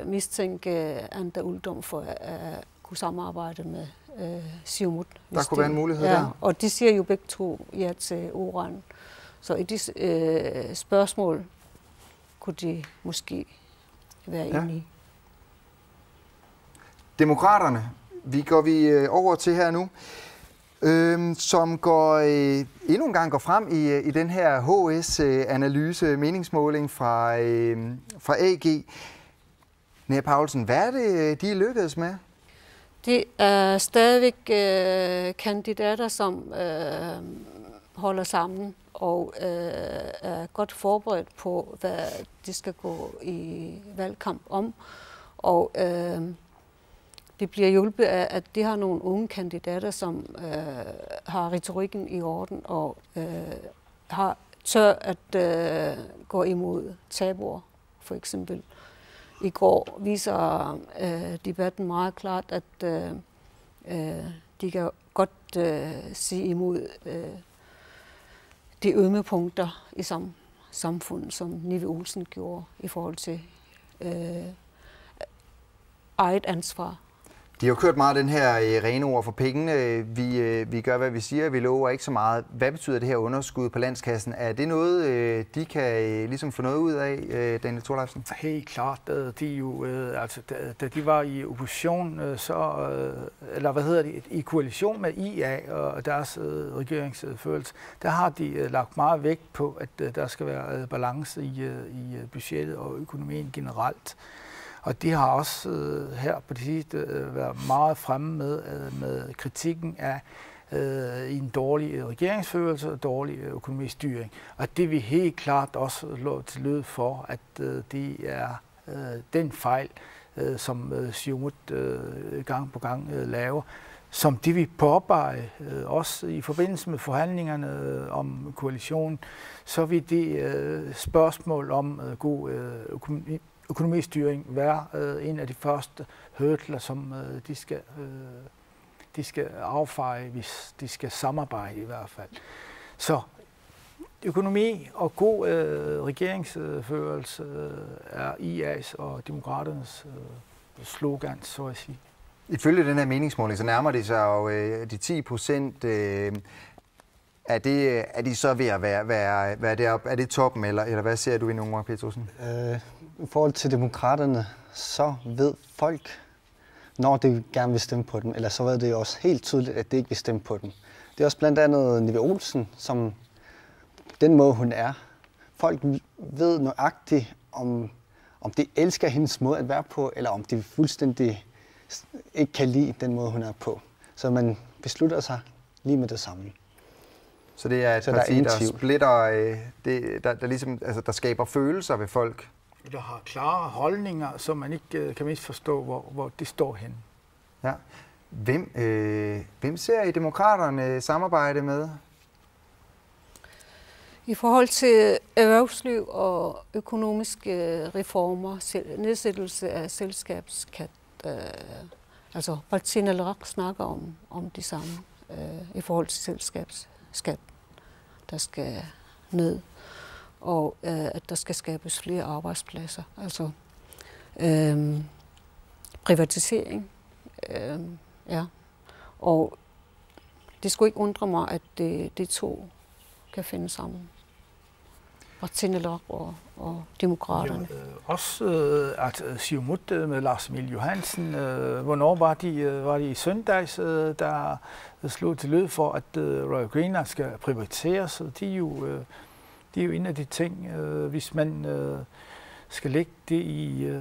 mistænke Anda Uldum for at kunne samarbejde med Siumut. Der kunne være en mulighed der. Og de siger jo begge to ja til uran. Så i de spørgsmål kunne de måske være enige. Demokraterne, går vi over til her nu, som endnu en gang går frem i den her HS-analyse, meningsmåling fra AG. Nea Poulsen, hvad er det, de er lykkedes med? Det er stadigvæk kandidater, som holder sammen og er godt forberedt på, hvad de skal gå i valgkamp om. Og det bliver hjulpet af, at de har nogle unge kandidater, som har retorikken i orden og har tør at gå imod tabuer, for eksempel. I går viser debatten meget klart, at de kan godt sige imod de ømme punkter i samfundet, som Nive Olsen gjorde i forhold til eget ansvar. De har jo kørt meget den her rene ord for pengene. Vi gør, hvad vi siger, vi lover ikke så meget. Hvad betyder det her underskud på landskassen? Er det noget, de kan ligesom få noget ud af, Daniel Thorleifsen? Helt klart. De jo, altså, da de var i opposition, i koalition med IA og deres regeringsførelse, der har de lagt meget vægt på, at der skal være balance i budgettet og økonomien generelt. Og de har også her på det sidste været meget fremme med kritikken af en dårlig regeringsførelse og dårlig økonomisk styring. Og det vil helt klart også lå til lyd for, at det er den fejl, som Siumut gang på gang laver, som de vil påpege også i forbindelse med forhandlingerne om koalitionen, så vil det spørgsmål om god økonomisk styring være en af de første hurdler, som de skal affeje, hvis de skal samarbejde i hvert fald. Så økonomi og god regeringsførelse er IA's og demokraternes slogan, så at sige. Ifølge den her meningsmåling, så nærmer det sig jo de 10%. Er de så ved at være deroppe? Er det toppen, eller hvad ser du i Nora Petersen? I forhold til demokraterne, så ved folk, når de gerne vil stemme på dem, eller så ved det også helt tydeligt, at det ikke vil stemme på dem. Det er også blandt andet Nive Olsen, som den måde hun er. Folk ved nøjagtigt, om de elsker hendes måde at være på, eller om de fuldstændig ikke kan lide den måde, hun er på. Så man beslutter sig lige med det samme. Så det er et parti, der splitter, der ligesom, altså, der skaber følelser ved folk? Der har klare holdninger, så man ikke kan misforstå, hvor det står henne. Ja. Hvem ser I demokraterne samarbejde med? I forhold til erhvervsliv og økonomiske reformer, nedsættelse af selskabsskat, altså Baltzina Lerak snakker om de samme i forhold til selskabsskat, der skal ned, og at der skal skabes flere arbejdspladser, altså privatisering, ja. Og det skulle ikke undre mig, at de to kan finde sammen. Baltzina Lerak og demokraterne. Ja, også at Siumut med Lars Emil Johansen, hvornår var de i søndags, der slog til lyd for, at Royal Greenland skal privatiseres. De er jo en af de ting, hvis man skal lægge det i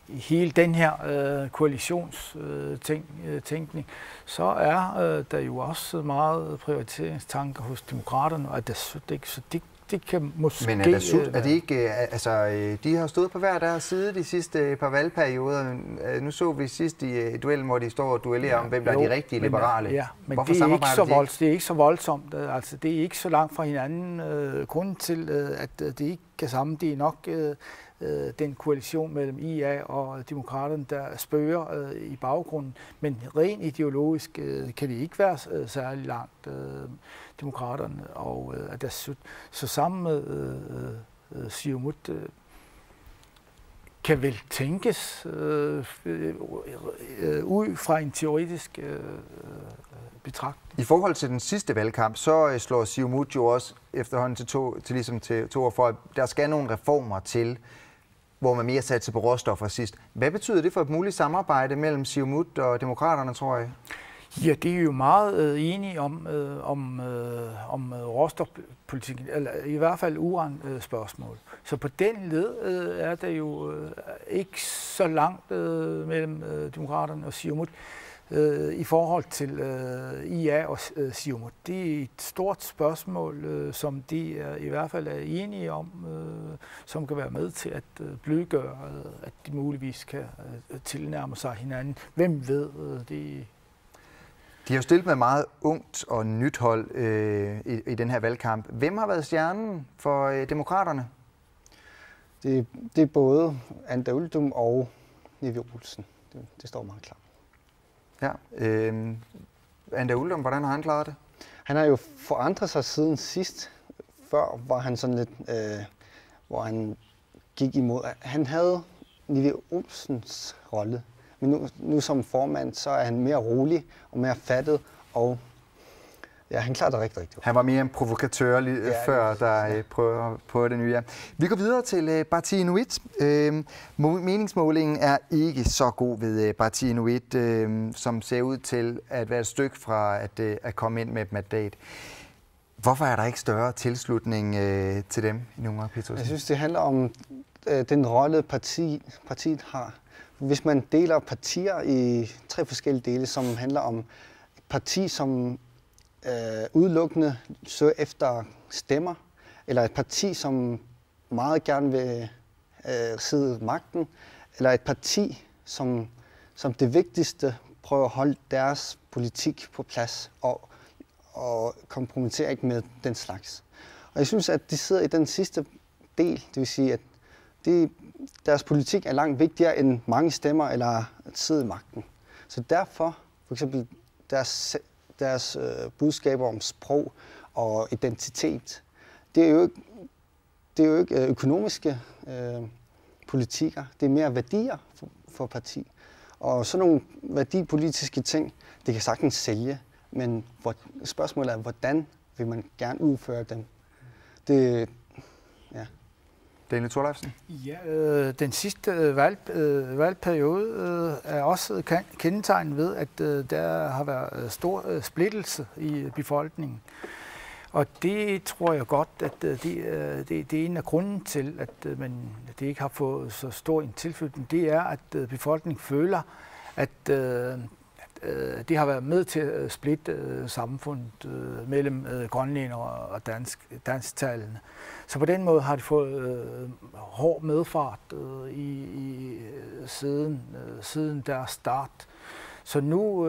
hele den her koalitionstænkning, så er der jo også meget privatiseringstanker hos demokraterne, og det ikke, så det kan måske... Men er de ikke, de har stået på hver deres side de sidste par valgperioder. Nu så vi sidst i duellen, hvor de står og duellerer om, hvem der er de rigtige liberale. Ja, men hvorfor det er ikke så voldsomt. Altså, det er ikke så langt fra hinanden. Grunden til, at det ikke kan sammen, det er nok den koalition mellem IA og demokraterne, der spørger i baggrunden. Men rent ideologisk kan det ikke være særlig langt, demokraterne og Atassut. Så sammen med Siumut kan vel tænkes ud fra en teoretisk betragtning. I forhold til den sidste valgkamp, så slår Siumut jo også efterhånden til to år for, at der skal nogle reformer til, hvor man mere satser på råstoffer sidst. Hvad betyder det for et muligt samarbejde mellem Siumut og demokraterne, tror jeg? Ja, det er jo meget enige om råstofpolitikken, eller i hvert fald uranspørgsmål. Så på den led er der jo ikke så langt mellem demokraterne og Siumut i forhold til IA og Siumut. Det er et stort spørgsmål, som de i hvert fald er enige om, som kan være med til at blødgøre, at de muligvis kan tilnærme sig hinanden. Hvem ved det? De har jo stillet med meget ungt og nyt hold i den her valgkamp. Hvem har været stjernen for demokraterne? Det er både Anda Uldum og Nivi Olsen. Det står meget klart. Ja. Anda Uldum, hvordan har han klaret det? Han har jo forandret sig siden sidst. Før var han sådan lidt, hvor han gik imod. Han havde Nivi Olsens rolle. Men nu som formand, så er han mere rolig og mere fattet, og ja, han klarer det rigtig godt. Han var mere en provokatør før, der prøver på det nye. Ja. Vi går videre til Partii Inuit. Meningsmålingen er ikke så god ved Partii Inuit, som ser ud til at være et stykke fra at komme ind med et mandat. Hvorfor er der ikke større tilslutning til dem i Nuuk Petrosen? Jeg synes, det handler om den rolle, partiet har. Hvis man deler partier i 3 forskellige dele, som handler om et parti, som udelukkende søger efter stemmer, eller et parti, som meget gerne vil sidde magten, eller et parti, som det vigtigste prøver at holde deres politik på plads og kompromitterer ikke med den slags. Og jeg synes, at de sidder i den sidste del, det vil sige, at deres politik er langt vigtigere end mange stemmer eller at sidde i magten. Så derfor, for eksempel deres budskaber om sprog og identitet, det er jo ikke økonomiske politikker, det er mere værdier for parti. Og sådan nogle værdipolitiske ting, det kan sagtens sælge, men spørgsmålet er, hvordan vil man gerne udføre dem? Daniel Thorleifsen? Ja, den sidste valgperiode er også kendetegnet ved, at der har været stor splittelse i befolkningen. Og det tror jeg godt, at det er en af grunden til, at det ikke har fået så stor en tilflytning. Det er, at befolkningen føler, at det har været med til at splitte samfundet mellem grønlændere og dansktalende. Så på den måde har de fået hård medfart siden deres start. Så nu,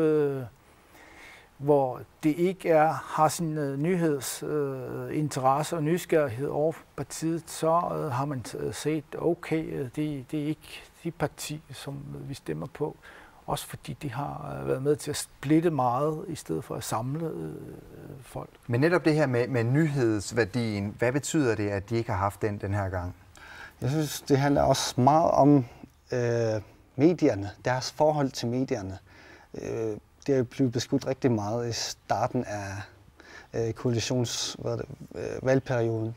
hvor det ikke har sin nyhedsinteresse og nysgerrighed over partiet, så har man set, okay, det er ikke de partier, som vi stemmer på. Også fordi de har været med til at splitte meget, i stedet for at samle folk. Men netop det her med nyhedsværdien, hvad betyder det, at de ikke har haft den her gang? Jeg synes, det handler også meget om medierne, deres forhold til medierne. Det er blevet beskudt rigtig meget i starten af valgperioden.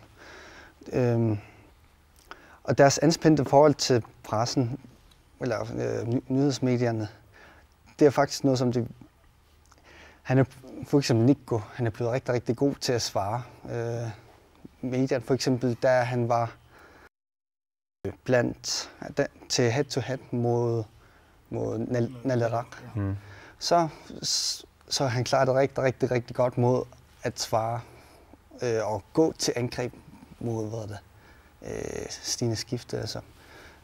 Og deres anspændte forhold til pressen, eller nyhedsmedierne, det er faktisk noget, som for eksempel Nico, han er blevet rigtig, rigtig god til at svare. Medierne, for eksempel, da han var blandt til head-to-head mod Naleraq, så han klarede det rigtig, rigtig godt mod at svare og gå til angreb mod Stine Skifte, altså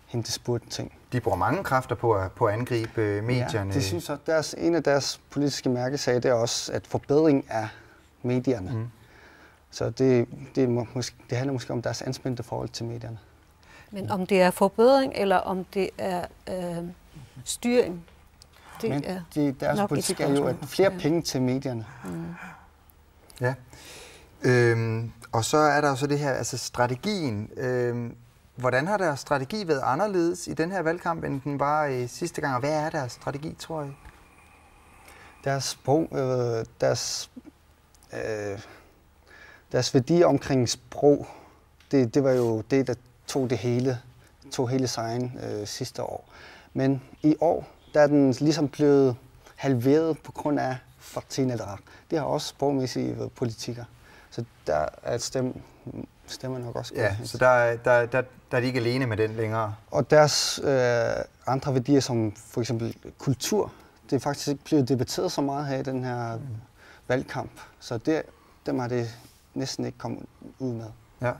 hende spurgte ting. De bruger mange kræfter på at angribe medierne. Ja, det synes jeg, en af deres politiske mærkesager, det er også, at forbedring af medierne. Mm. Så det handler måske om deres anspændte forhold til medierne. Men om det er forbedring, eller om det er styring? Deres politik er jo at flere penge til medierne. Mm. Ja. Og så er der jo så det her, altså strategien. Hvordan har deres strategi været anderledes i den her valgkamp, end den var sidste gang? Og hvad er deres strategi, tror jeg? Deres værdier omkring sprog, det var jo det, der tog hele sejren sidste år. Men i år, der er den ligesom blevet halveret på grund af Fatih Naleraq. Det har også sprogmæssige politikker. Så der er stemmer nok også. Ja, så der er de ikke alene med den længere. Og deres andre værdier, som for eksempel kultur, det er faktisk ikke blevet debatteret så meget her i den her valgkamp. Så dem har det næsten ikke kommet ud med. Ja.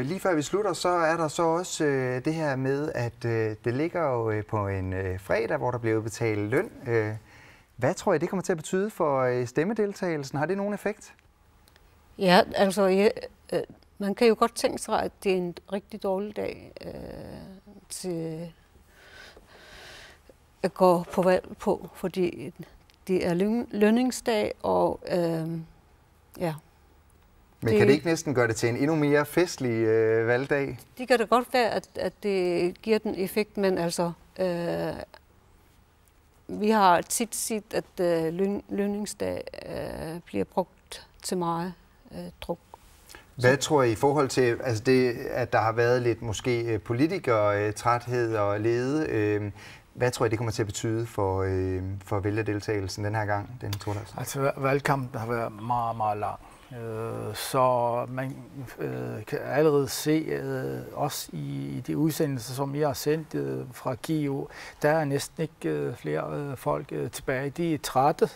Lige før vi slutter, så er der så også det her med, at det ligger jo på en fredag, hvor der bliver betalt løn. Hvad tror I, det kommer til at betyde for stemmedeltagelsen? Har det nogen effekt? Ja, altså man kan jo godt tænke sig, at det er en rigtig dårlig dag til at gå på valg på, fordi det er lønningsdag, og ja. Men kan det ikke næsten gøre det til en endnu mere festlig valgdag? Det kan da godt være, at det giver den effekt, men altså, vi har tit set, at lønningsdag bliver brugt til meget druk. Hvad tror I forhold til altså det, at der har været lidt måske politikertræthed og lede? Hvad tror I, det kommer til at betyde for vælgerdeltagelsen den her gang, den torsdag? Altså valgkampen har været meget, meget lang. Så man kan allerede se, også i de udsendelser, som jeg har sendt fra Kyiv, der er næsten ikke flere folk tilbage. De er trætte,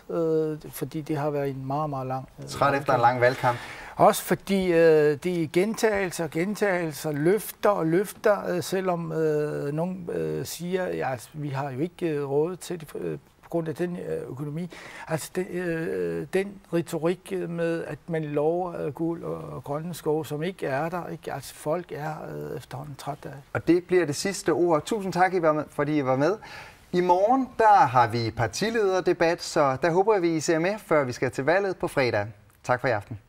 fordi det har været en meget, meget lang Træt efter en lang valgkamp? Også fordi det er gentagelser, løfter, selvom nogen siger, at vi har jo ikke råd til det på grund af den økonomi. Altså den retorik med, at man lover guld og grønne skove, som ikke er der. Ikke? Altså folk er efterhånden trætte af. Og det bliver det sidste ord. Tusind tak, fordi I var med. I morgen, der har vi partilederdebat, så der håber vi, I ser med, før vi skal til valget på fredag. Tak for i aften.